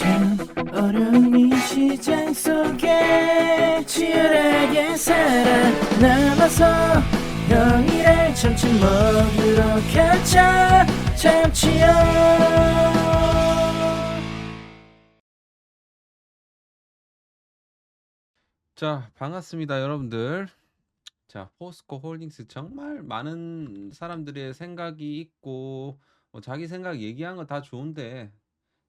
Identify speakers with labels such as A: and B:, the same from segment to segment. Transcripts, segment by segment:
A: 참 어려운 이 시장 속에 치열하게 살아남아서 형이랑 점심 먹으러 가자. 참치요.
B: 자, 반갑습니다, 여러분들. 자, 포스코 홀딩스 정말 많은 사람들의 생각이 있고, 자기 생각 얘기한 거 다 좋은데,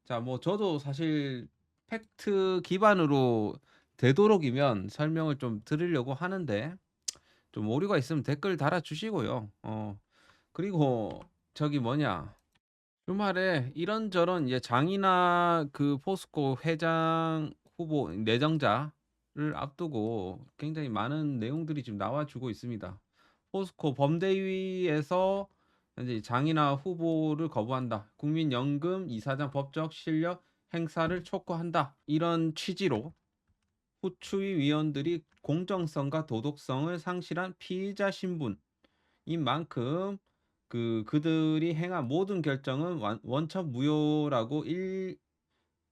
B: 자, 저도 사실 팩트 기반으로 되도록이면 설명을 좀 드리려고 하는데, 좀 오류가 있으면 댓글 달아주시고요. 그리고 저기 주말에 이런저런 이제 장이나 그 포스코 회장 후보 내정자를 앞두고 굉장히 많은 내용들이 지금 나와주고 있습니다. 포스코 범대위에서 이제 장이나 후보를 거부한다. 국민연금 이사장 법적 실력 행사를 촉구한다. 이런 취지로 후추위 위원들이 공정성과 도덕성을 상실한 피의자 신분인 만큼 그들이 행한 모든 결정은 원천 무효라고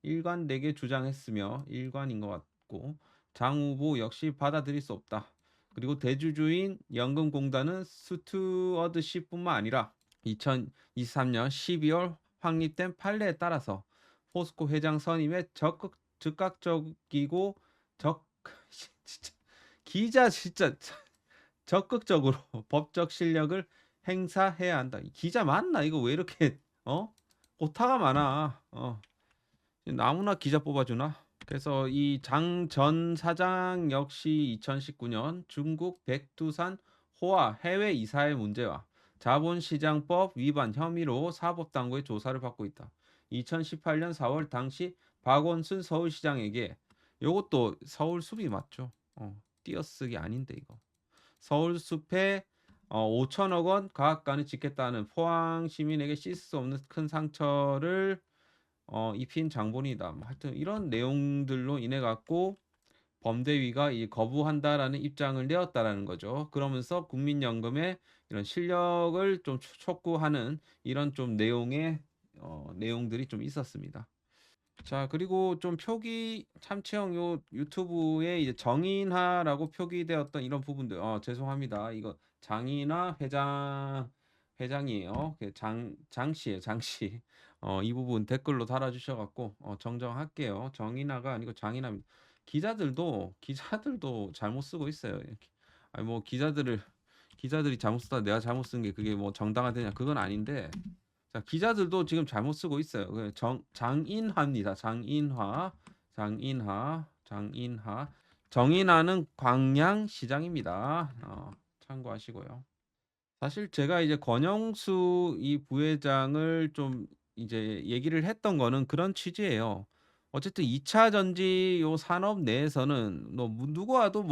B: 일관되게 주장했으며 일관인 것 같고 장 후보 역시 받아들일 수 없다. 그리고 대주주인 연금공단은 스튜어드십뿐만 아니라 2023년 12월 확립된 판례에 따라서 포스코 회장 선임에 즉각적이고 적 진짜 기자 진짜 적극적으로 법적 실력을 행사해야 한다. 기자 맞나? 이거 왜 이렇게 오타가 많아. 아무나 기자 뽑아주나? 그래서 이 장 전 사장 역시 2019년 중국 백두산 호화 해외 이사의 문제와 자본시장법 위반 혐의로 사법당국의 조사를 받고 있다. 2018년 4월 당시 박원순 서울시장에게 요것도 서울숲이 맞죠? 띄어쓰기 아닌데 이거. 서울숲에 5천억 원 가압간을 짓겠다는 포항 시민에게 씻을 수 없는 큰 상처를 입힌 장본이다. 하여튼 이런 내용들로 인해 갖고 범대위가 거부한다라는 입장을 내었다라는 거죠. 그러면서 국민연금의 이런 실력을 좀 촉구하는 이런 좀 내용들이 좀 있었습니다. 자, 그리고 좀 표기 참치형 요 유튜브에 이제 정인하라고 표기되었던 이런 부분들, 죄송합니다. 이거 장인하 회장이에요. 장씨예요, 장씨. 이 부분 댓글로 달아주셔갖고 정정할게요. 정인하가 아니고 장인하입니다. 기자들도 잘못 쓰고 있어요. 이렇게. 아니 기자들이 잘못 쓰다 내가 잘못 쓴 게 그게 뭐 정당화되냐 그건 아닌데. 자, 기자들도 지금 잘못 쓰고 있어요. 장인하입니다. 장인하. 정인하는 광양시장입니다. 참고하시고요. 사실 제가 이제 권영수 이 부회장을 좀 이제 얘기를 했던 거는 그런 취지예요. 어쨌든 2차 전지 요 산업 내에서는 누구와도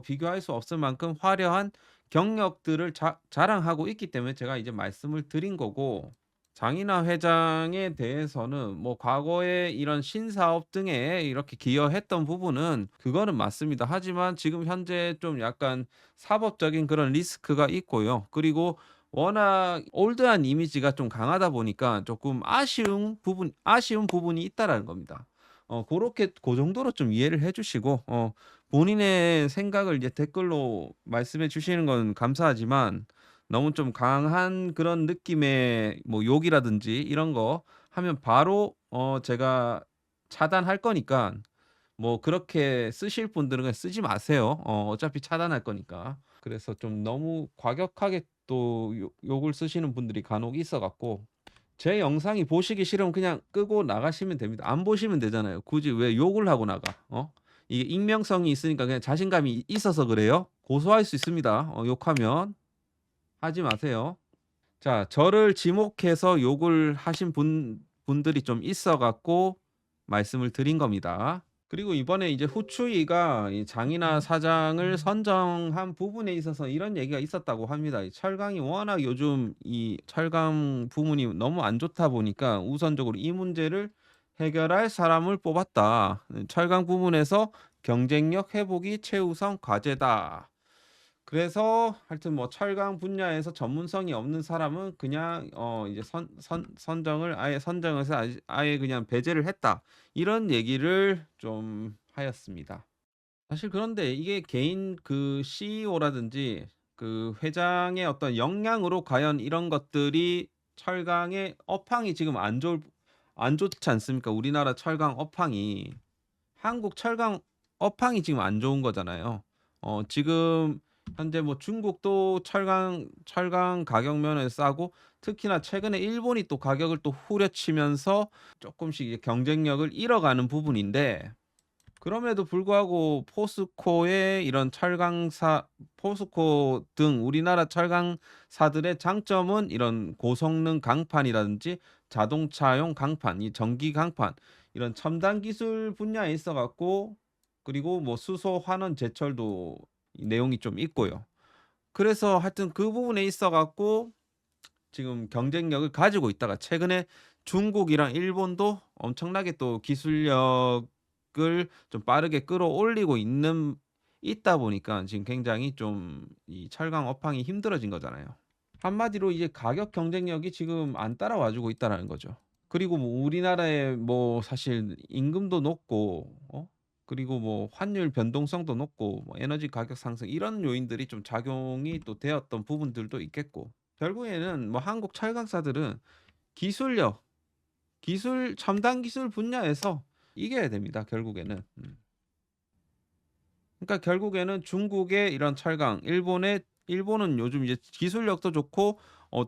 B: 비교할 수 없을 만큼 화려한 경력들을 자랑하고 있기 때문에 제가 이제 말씀을 드린 거고, 장인하 회장에 대해서는 과거에 이런 신사업 등에 이렇게 기여했던 부분은 그거는 맞습니다. 하지만 지금 현재 좀 약간 사법적인 그런 리스크가 있고요. 그리고 워낙 올드한 이미지가 좀 강하다 보니까 조금 아쉬운 부분이 있다라는 겁니다. 고렇게 고 정도로 좀 이해를 해 주시고 본인의 생각을 이제 댓글로 말씀해 주시는 건 감사하지만 너무 좀 강한 그런 느낌의 욕이라든지 이런 거 하면 바로 제가 차단할 거니까 그렇게 쓰실 분들은 그냥 쓰지 마세요. 어차피 차단할 거니까. 그래서 좀 너무 과격하게 또 욕을 쓰시는 분들이 간혹 있어 갖고 제 영상이 보시기 싫으면 그냥 끄고 나가시면 됩니다. 안 보시면 되잖아요. 굳이 왜 욕을 하고 나가? 이게 익명성이 있으니까 그냥 자신감이 있어서 그래요. 고소할 수 있습니다. 욕하면 하지 마세요. 자, 저를 지목해서 욕을 하신 분들이 좀 있어 갖고 말씀을 드린 겁니다. 그리고 이번에 이제 후추위가 이 장이나 사장을 선정한 부분에 있어서 이런 얘기가 있었다고 합니다. 이 철강이 워낙 요즘 이 철강 부문이 너무 안 좋다 보니까 우선적으로 이 문제를 해결할 사람을 뽑았다. 철강 부문에서 경쟁력 회복이 최우선 과제다. 그래서 하여튼 뭐 철강 분야에서 전문성이 없는 사람은 그냥 이제 선정을 아예 선정해서 아예 그냥 배제를 했다. 이런 얘기를 좀 하였습니다. 사실 그런데 이게 개인 그 CEO라든지 그 회장의 어떤 역량으로 과연 이런 것들이 철강의 업황이 지금 안 좋지 않습니까? 우리나라 철강 업황이. 한국 철강 업황이 지금 안 좋은 거잖아요. 지금 현재 뭐 중국도 철강 가격 면에서 싸고, 특히나 최근에 일본이 또 가격을 또 후려치면서 쪼끔씩 이제 경쟁력을 잃어가는 부분인데, 그럼에도 불구하고 포스코의 이런 철강사 포스코 등 우리나라 철강사들의 장점은 이런 고성능 강판이라든지 자동차용 강판, 이 전기 강판, 이런 첨단 기술 분야에 있어 갖고, 그리고 뭐 수소 환원 제철도 이 내용이 좀 있고요. 그래서 하여튼 그 부분에 있어 갖고 지금 경쟁력을 가지고 있다가, 최근에 중국이랑 일본도 엄청나게 또 기술력을 좀 빠르게 끌어올리고 있다 보니까 지금 굉장히 좀 이 철강 업황이 힘들어진 거잖아요. 한마디로 이제 가격 경쟁력이 지금 안 따라와 주고 있다라는 거죠. 그리고 뭐 우리나라의 뭐 사실 임금도 높고, 그리고 뭐 환율 변동성도 높고, 뭐 에너지 가격 상승, 이런 요인들이 좀 작용이 또 되었던 부분들도 있겠고, 결국에는 뭐 한국 철강사들은 기술력, 첨단 기술 분야에서 이겨야 됩니다, 결국에는. 그러니까 결국에는 중국의 이런 철강, 일본은 요즘 이제 기술력도 좋고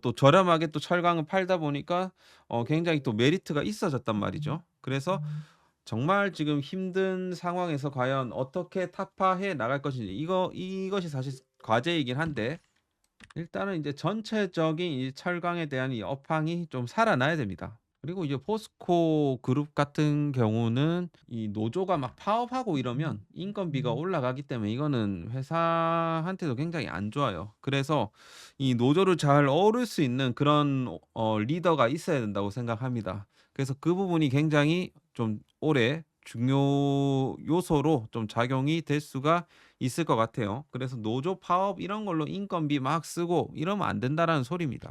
B: 또 저렴하게 또 철강을 팔다 보니까 굉장히 또 메리트가 있어졌단 말이죠. 그래서 정말 지금 힘든 상황에서 과연 어떻게 타파해 나갈 것인지, 이것이 사실 과제이긴 한데, 일단은 이제 전체적인 이 철강에 대한 이 업황이 좀 살아나야 됩니다. 그리고 이제 포스코 그룹 같은 경우는 이 노조가 막 파업하고 이러면 인건비가 올라가기 때문에 이거는 회사한테도 굉장히 안 좋아요. 그래서 이 노조를 잘 어우를 수 있는 그런 리더가 있어야 된다고 생각합니다. 그래서 그 부분이 굉장히 좀 올해 중요 요소로 좀 작용이 될 수가 있을 것 같아요. 그래서 노조 파업 이런 걸로 인건비 막 쓰고 이러면 안 된다라는 소리입니다.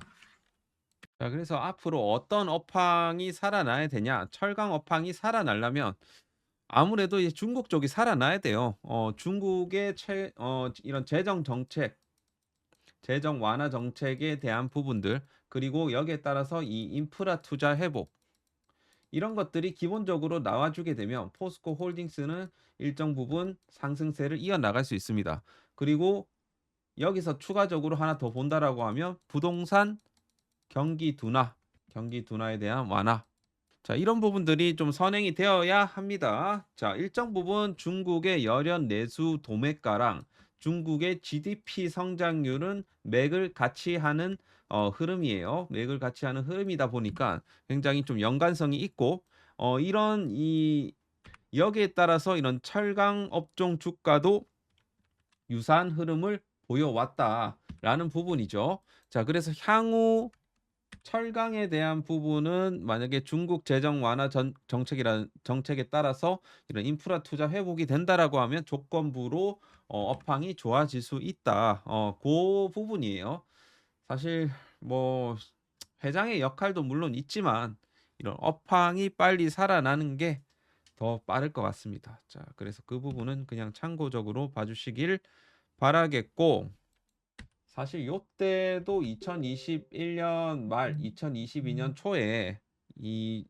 B: 자, 그래서 앞으로 어떤 업황이 살아나야 되냐? 철강 업황이 살아나려면 아무래도 이제 중국 쪽이 살아나야 돼요. 중국의 이런 재정 완화 정책에 대한 부분들, 그리고 여기에 따라서 이 인프라 투자 회복, 이런 것들이 기본적으로 나와주게 되면 포스코 홀딩스는 일정 부분 상승세를 이어나갈 수 있습니다. 그리고 여기서 추가적으로 하나 더 본다라고 하면 부동산 경기 둔화, 경기 둔화에 대한 완화. 자, 이런 부분들이 좀 선행이 되어야 합니다. 자, 일정 부분 중국의 열연 내수 도매가랑 중국의 GDP 성장률은 맥을 같이 하는 흐름이에요. 맥을 같이 하는 흐름이다 보니까 굉장히 좀 연관성이 있고, 이런 여기에 따라서 이런 철강 업종 주가도 유사한 흐름을 보여왔다라는 부분이죠. 자, 그래서 향후 철강에 대한 부분은 만약에 중국 재정 완화 정책에 따라서 이런 인프라 투자 회복이 된다라고 하면 조건부로 업황이 좋아질 수 있다. 그 부분이에요. 사실 뭐 회장의 역할도 물론 있지만 이런 업황이 빨리 살아나는 게 더 빠를 것 같습니다. 자, 그래서 그 부분은 그냥 참고적으로 봐주시길 바라겠고, 사실 요때도 2021년 말 2022년 초에 이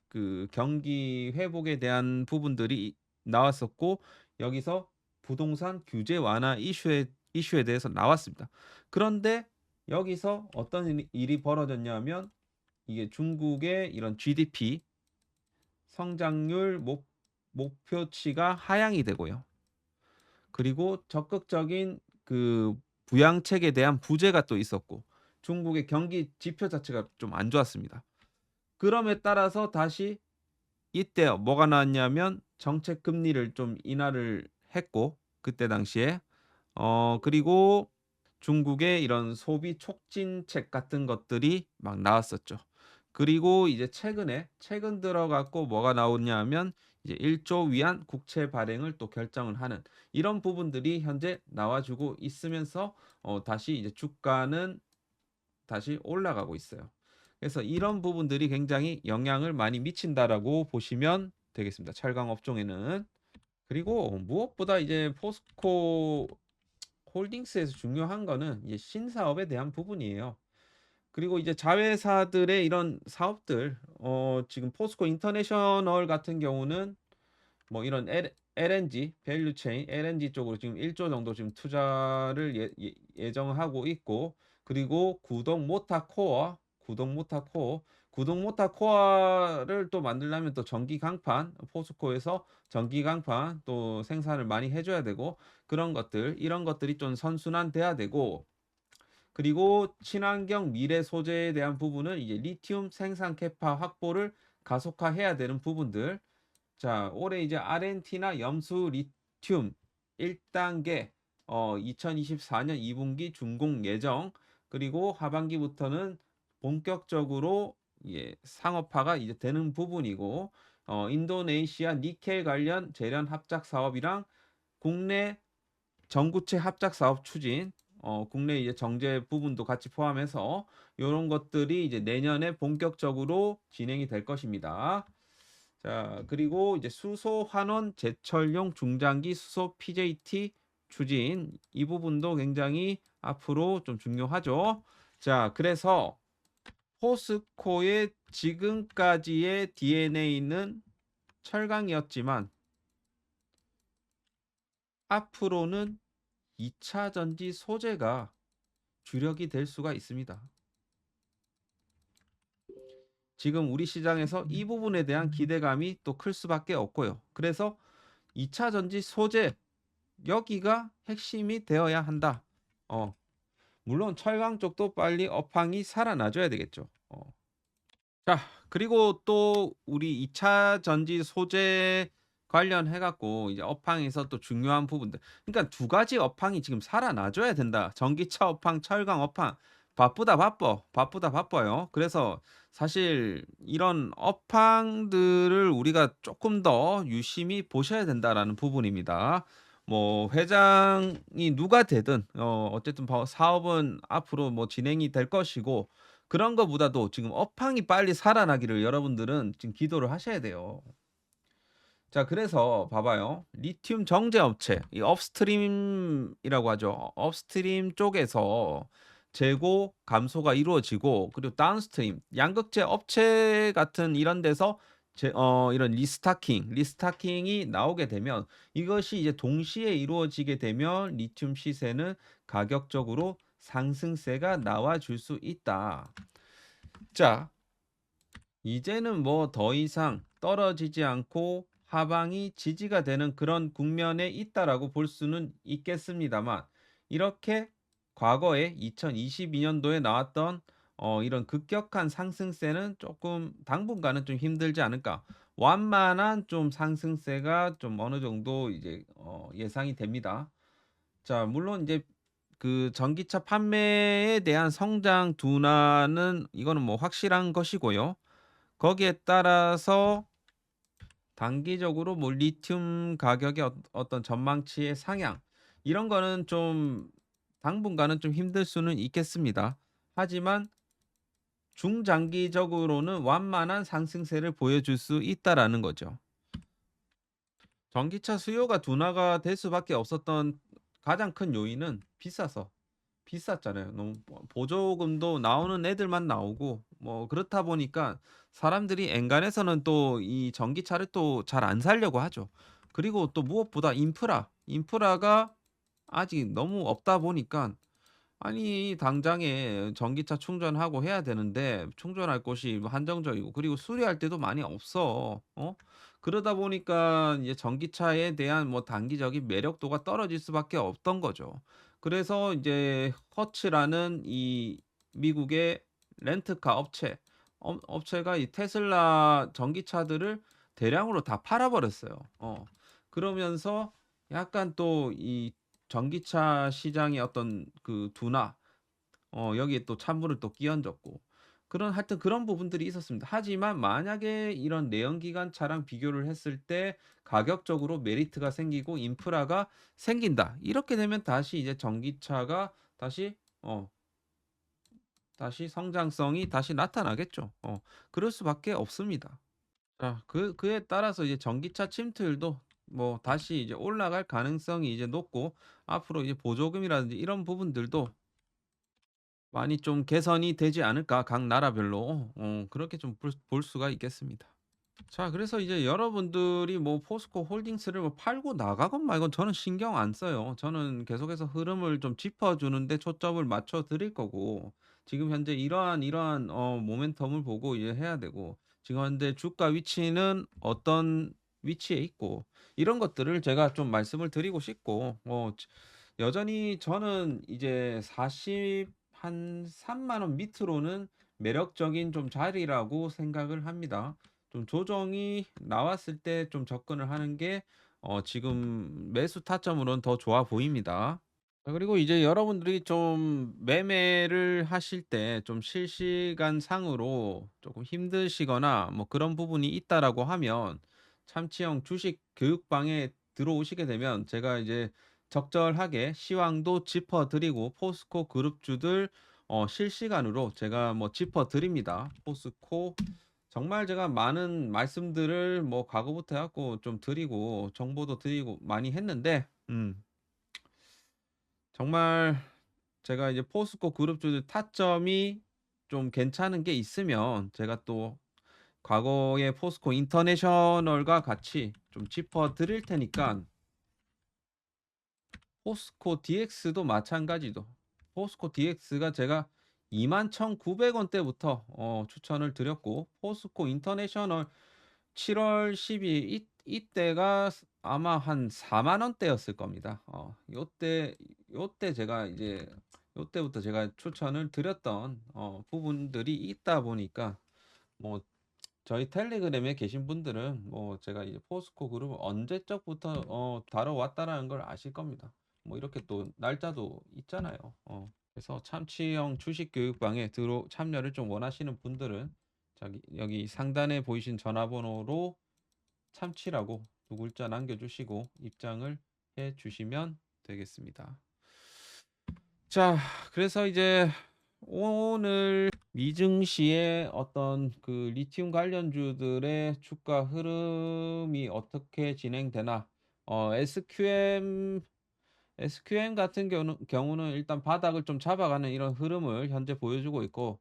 B: 그 경기 회복에 대한 부분들이 나왔었고, 여기서 부동산 규제 완화 이슈에 대해서 나왔습니다. 그런데 여기서 어떤 일이 벌어졌냐면, 이게 중국의 이런 GDP 성장률 목표치가 하향이 되고요. 그리고 적극적인 그 부양책에 대한 부재가 또 있었고, 중국의 경기 지표 자체가 좀 안 좋았습니다. 그럼에 따라서 다시 이때 뭐가 나왔냐면 정책 금리를 좀 인하를 했고, 그때 당시에 그리고 중국의 이런 소비 촉진책 같은 것들이 막 나왔었죠. 그리고 이제 최근 들어 갖고 뭐가 나오냐면 이제 1조 위안 국채 발행을 또 결정을 하는 이런 부분들이 현재 나와주고 있으면서 다시 이제 주가는 다시 올라가고 있어요. 그래서 이런 부분들이 굉장히 영향을 많이 미친다라고 보시면 되겠습니다. 철강 업종에는. 그리고 무엇보다 이제 포스코 홀딩스에서 중요한 거는 이제 신사업에 대한 부분이에요. 그리고 이제 자회사들의 이런 사업들, 지금 포스코 인터내셔널 같은 경우는 뭐 이런 LNG, 밸류 체인, LNG 쪽으로 지금 1조 정도 지금 투자를 예정하고 있고, 그리고 구동 모타 코어를 또 만들려면 또 전기 강판, 포스코에서 전기 강판 또 생산을 많이 해줘야 되고, 이런 것들이 좀 선순환돼야 되고, 그리고 친환경 미래 소재에 대한 부분은 이제 리튬 생산 캐파 확보를 가속화해야 되는 부분들. 자, 올해 이제 아르헨티나 염수 리튬 1단계 2024년 2분기 준공 예정. 그리고 하반기부터는 본격적으로 상업화가 이제 되는 부분이고, 인도네시아 니켈 관련 재련 합작 사업이랑 국내 전구체 합작 사업 추진, 국내 이제 정제 부분도 같이 포함해서 이런 것들이 이제 내년에 본격적으로 진행이 될 것입니다. 자, 그리고 이제 수소 환원 제철용 중장기 수소 PJT 추진 이 부분도 굉장히 앞으로 좀 중요하죠. 자, 그래서 포스코의 지금까지의 DNA는 철강이었지만 앞으로는 2차 전지 소재가 주력이 될 수가 있습니다. 지금 우리 시장에서 이 부분에 대한 기대감이 또 클 수밖에 없고요. 그래서 2차 전지 소재 여기가 핵심이 되어야 한다. 물론 철강 쪽도 빨리 업황이 살아나줘야 되겠죠. 자, 그리고 또 우리 2차 전지 소재 관련해 갖고 이제 업황에서 또 중요한 부분들. 그러니까 두 가지 업황이 지금 살아나줘야 된다. 전기차 업황, 철강 업황. 바쁘다 바빠요. 그래서 사실 이런 업황들을 우리가 조금 더 유심히 보셔야 된다라는 부분입니다. 뭐 회장이 누가 되든 어쨌든 사업은 앞으로 뭐 진행이 될 것이고, 그런 거보다도 지금 업황이 빨리 살아나기를 여러분들은 지금 기도를 하셔야 돼요. 자, 그래서 봐봐요. 리튬 정제 업체, 이 업스트림이라고 하죠. 업스트림 쪽에서 재고 감소가 이루어지고, 그리고 다운스트림, 양극재 업체 같은 이런 데서 이런 리스타킹이 나오게 되면, 이것이 이제 동시에 이루어지게 되면 리튬 시세는 가격적으로 상승세가 나와줄 수 있다. 자, 이제는 뭐 더 이상 떨어지지 않고 하방이 지지가 되는 그런 국면에 있다라고 볼 수는 있겠습니다만, 이렇게 과거에 2022년도에 나왔던 이런 급격한 상승세는 조금 당분간은 좀 힘들지 않을까. 완만한 좀 상승세가 좀 어느 정도 이제 예상이 됩니다. 자, 물론 이제 그 전기차 판매에 대한 성장 둔화는 이거는 뭐 확실한 것이고요. 거기에 따라서 단기적으로 뭐 리튬 가격의 어떤 전망치의 상향 이런 거는 좀 당분간은 좀 힘들 수는 있겠습니다. 하지만 중장기적으로는 완만한 상승세를 보여줄 수 있다라는 거죠. 전기차 수요가 둔화가 될 수밖에 없었던 가장 큰 요인은 비쌌잖아요. 너무 보조금도 나오는 애들만 나오고 뭐 그렇다 보니까 사람들이 엔간해서는 또 이 전기차를 또 잘 안 사려고 하죠. 그리고 또 무엇보다 인프라가 아직 너무 없다 보니까, 아니 당장에 전기차 충전하고 해야 되는데 충전할 곳이 뭐 한정적이고, 그리고 수리할 때도 많이 없어. 그러다 보니까 이제 전기차에 대한 뭐 단기적인 매력도가 떨어질 수밖에 없던 거죠. 그래서 이제 허츠라는 이 미국의 렌트카 업체가 이 테슬라 전기차들을 대량으로 다 팔아버렸어요. 그러면서 약간 또 이 전기차 시장의 어떤 그 둔화, 여기에 또 찬물을 또 끼얹었고, 그런 하여튼 그런 부분들이 있었습니다. 하지만 만약에 이런 내연기관 차랑 비교를 했을 때 가격적으로 메리트가 생기고 인프라가 생긴다. 이렇게 되면 다시 이제 전기차가 다시 어 다시 성장성이 다시 나타나겠죠. 그럴 수밖에 없습니다. 자 그에 따라서 이제 전기차 침투율도 뭐 다시 이제 올라갈 가능성이 이제 높고 앞으로 이제 보조금이라든지 이런 부분들도 많이 좀 개선이 되지 않을까 각 나라별로. 그렇게 좀 볼 수가 있겠습니다. 자 그래서 이제 여러분들이 뭐 포스코 홀딩스를 뭐 팔고 나가건 말건 저는 신경 안 써요. 저는 계속해서 흐름을 좀 짚어 주는 데 초점을 맞춰 드릴 거고 지금 현재 이러한 모멘텀을 보고 이제 해야 되고 지금 현재 주가 위치는 어떤 위치에 있고 이런 것들을 제가 좀 말씀을 드리고 싶고 여전히 저는 이제 40 한 3만 원 밑으로는 매력적인 좀 자리라고 생각을 합니다. 좀 조정이 나왔을 때 좀 접근을 하는 게 지금 매수 타점으로는 더 좋아 보입니다. 그리고 이제 여러분들이 좀 매매를 하실 때 좀 실시간상으로 조금 힘드시거나 뭐 그런 부분이 있다라고 하면 참치형 주식 교육방에 들어오시게 되면 제가 이제 적절하게 시황도 짚어 드리고 포스코 그룹주들 실시간으로 제가 뭐 짚어 드립니다. 포스코 정말 제가 많은 말씀들을 뭐 과거부터 해 갖고 좀 드리고 정보도 드리고 많이 했는데 정말 제가 이제 포스코 그룹주들 타점이 좀 괜찮은 게 있으면 제가 또 과거의 포스코 인터내셔널과 같이 좀 짚어 드릴 테니까 포스코 DX도 마찬가지도 포스코 DX가 제가 21,900 원대부터 추천을 드렸고 포스코 인터내셔널 7월 12일 이때가 아마 한 4만 원대였을 겁니다. 요때 제가 이제 요때부터 제가 추천을 드렸던 부분들이 있다 보니까 뭐 저희 텔레그램에 계신 분들은 뭐 제가 이제 포스코 그룹을 언제적부터 다뤄왔다라는 걸 아실 겁니다. 뭐 이렇게 또 날짜도 있잖아요. 그래서 참치형 주식 교육방에 들어 참여를 좀 원하시는 분들은 저기 여기 상단에 보이신 전화번호로 참치라고 두 글자 남겨주시고 입장을 해 주시면 되겠습니다. 자, 그래서 이제 오늘 미증시의 어떤 그 리튬 관련주들의 주가 흐름이 어떻게 진행되나? SQM 같은 경우는 일단 바닥을 좀 잡아가는 이런 흐름을 현재 보여주고 있고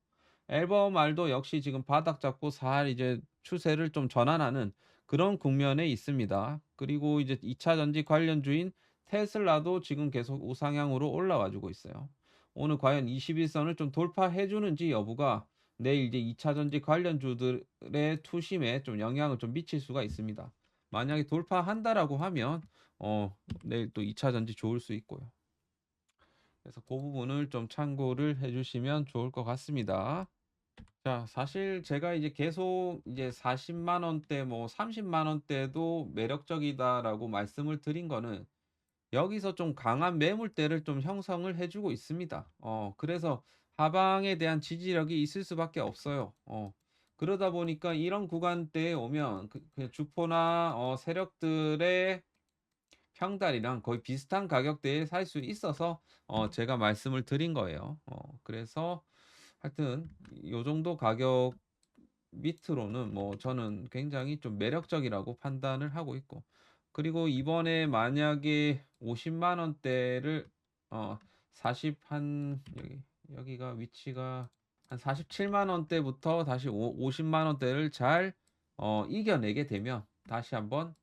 B: 앨범알도 역시 지금 바닥 잡고 살 이제 추세를 좀 전환하는 그런 국면에 있습니다. 그리고 이제 2차 전지 관련주인 테슬라도 지금 계속 우상향으로 올라와 주고 있어요. 오늘 과연 21선을 좀 돌파해 주는지 여부가 내일 이제 2차 전지 관련주들의 투심에 좀 영향을 좀 미칠 수가 있습니다. 만약에 돌파한다라고 하면 내일 또 2차 전지 좋을 수 있고요. 그래서 그 부분을 좀 참고를 해 주시면 좋을 것 같습니다. 자, 사실 제가 이제 계속 이제 40만 원대 뭐 30만 원대도 매력적이다라고 말씀을 드린 거는 여기서 좀 강한 매물대를 좀 형성을 해 주고 있습니다. 그래서 하방에 대한 지지력이 있을 수밖에 없어요. 그러다 보니까 이런 구간대에 오면 그 주포나 세력들의 평달이랑 거의 비슷한 가격대에 살 수 있어서 제가 말씀을 드린 거예요. 그래서 하여튼 요 정도 가격 밑으로는 뭐 저는 굉장히 좀 매력적이라고 판단을 하고 있고 그리고 이번에 만약에 50만 원대를 어 40 한 여기가 위치가 한 47만 원대부터 다시 50만 원대를 잘 이겨내게 되면 다시 한번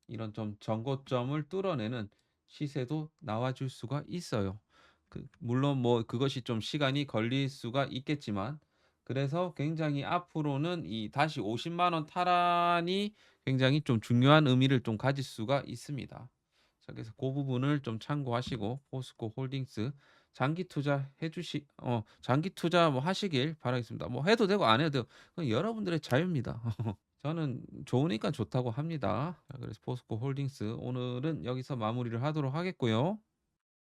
B: 이런 좀 전고점을 뚫어내는 시세도 나와줄 수가 있어요. 물론 뭐 그것이 좀 시간이 걸릴 수가 있겠지만 그래서 굉장히 앞으로는 이 다시 50만 원 탈환이 굉장히 좀 중요한 의미를 좀 가질 수가 있습니다. 자, 그래서 그 부분을 좀 참고하시고 포스코 홀딩스 장기 투자 뭐 하시길 바라겠습니다. 뭐 해도 되고 안 해도 되고 그건 여러분들의 자유입니다. 저는 좋으니까 좋다고 합니다. 자, 그래서 포스코 홀딩스 오늘은 여기서 마무리를 하도록 하겠고요.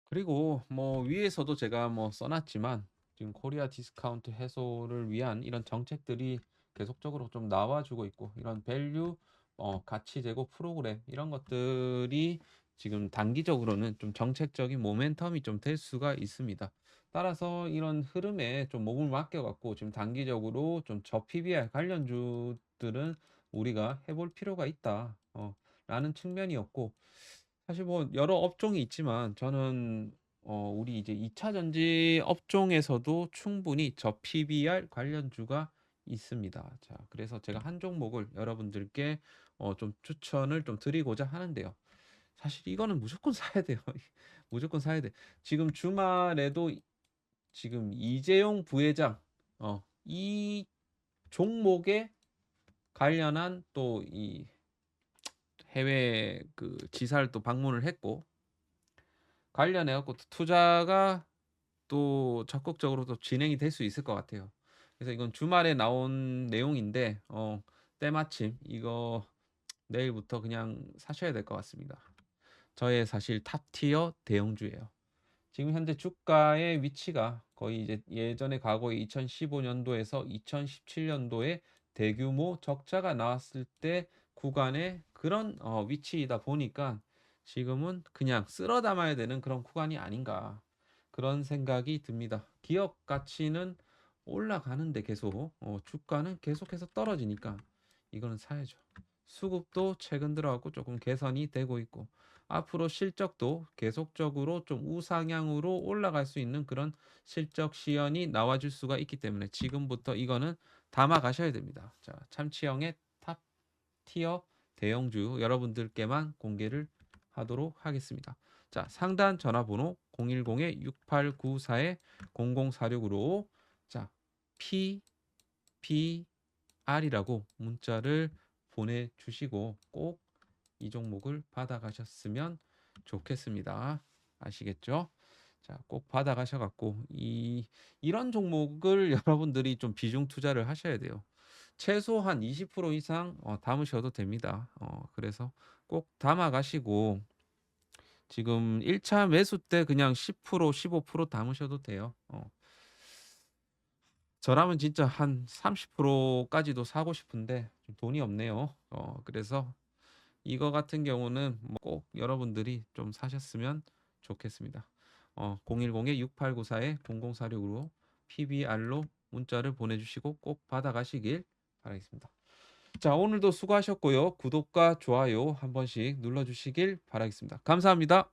B: 그리고 뭐 위에서도 제가 뭐 써놨지만 지금 코리아 디스카운트 해소를 위한 이런 정책들이 계속적으로 좀 나와주고 있고, 이런 밸류 가치 제고 프로그램 이런 것들이 지금 단기적으로는 좀 정책적인 모멘텀이 좀 될 수가 있습니다. 따라서 이런 흐름에 좀 몸을 맡겨 갖고 지금 단기적으로 좀 저 PBR 관련주들은 우리가 해볼 필요가 있다. 라는 측면이었고, 사실 뭐 여러 업종이 있지만 저는 우리 이제 2차 전지 업종에서도 충분히 저 PBR 관련주가 있습니다. 자, 그래서 제가 한 종목을 여러분들께 좀 추천을 좀 드리고자 하는데요. 사실 이거는 무조건 사야 돼요. 무조건 사야 돼. 지금 주말에도 지금 이재용 부회장 이 종목에 관련한 또 이 해외 그 지사를 또 방문을 했고, 관련해 갖고 투자가 또 적극적으로 또 진행이 될 수 있을 것 같아요. 그래서 이건 주말에 나온 내용인데 때마침 이거 내일부터 그냥 사셔야 될 것 같습니다. 저의 사실 탑티어 대형주예요. 지금 현재 주가의 위치가 거의 이제 예전에 과거에 2015년도에서 2017년도에 대규모 적자가 나왔을 때 구간의 그런 위치이다 보니까 지금은 그냥 쓸어 담아야 되는 그런 구간이 아닌가, 그런 생각이 듭니다. 기업 가치는 올라가는데 계속 주가는 계속해서 떨어지니까 이거는 사야죠. 수급도 최근 들어갖고 조금 개선이 되고 있고, 앞으로 실적도 계속적으로 좀 우상향으로 올라갈 수 있는 그런 실적 시연이 나와줄 수가 있기 때문에 지금부터 이거는 담아 가셔야 됩니다. 자, 참치형의 탑 티어 대형주 여러분들께만 공개를 하도록 하겠습니다. 자, 상단 전화번호 010-6894-0046으로 자, PBR이라고 문자를 보내주시고 꼭 이 종목을 받아가셨으면 좋겠습니다. 아시겠죠? 자, 꼭 받아가셔갖고 이런 종목을 여러분들이 좀 비중 투자를 하셔야 돼요. 최소한 20% 이상 담으셔도 됩니다. 그래서 꼭 담아가시고 지금 1차 매수 때 그냥 10% 15% 담으셔도 돼요. 저라면 진짜 한 30%까지도 사고 싶은데 좀 돈이 없네요. 그래서 이거 같은 경우는 뭐꼭 여러분들이 좀 사셨으면 좋겠습니다. 010-6894-0046으로 PBR로 문자를 보내주시고 꼭 받아가시길 바라겠습니다. 자, 오늘도 수고하셨고요. 구독과 좋아요 한 번씩 눌러주시길 바라겠습니다. 감사합니다.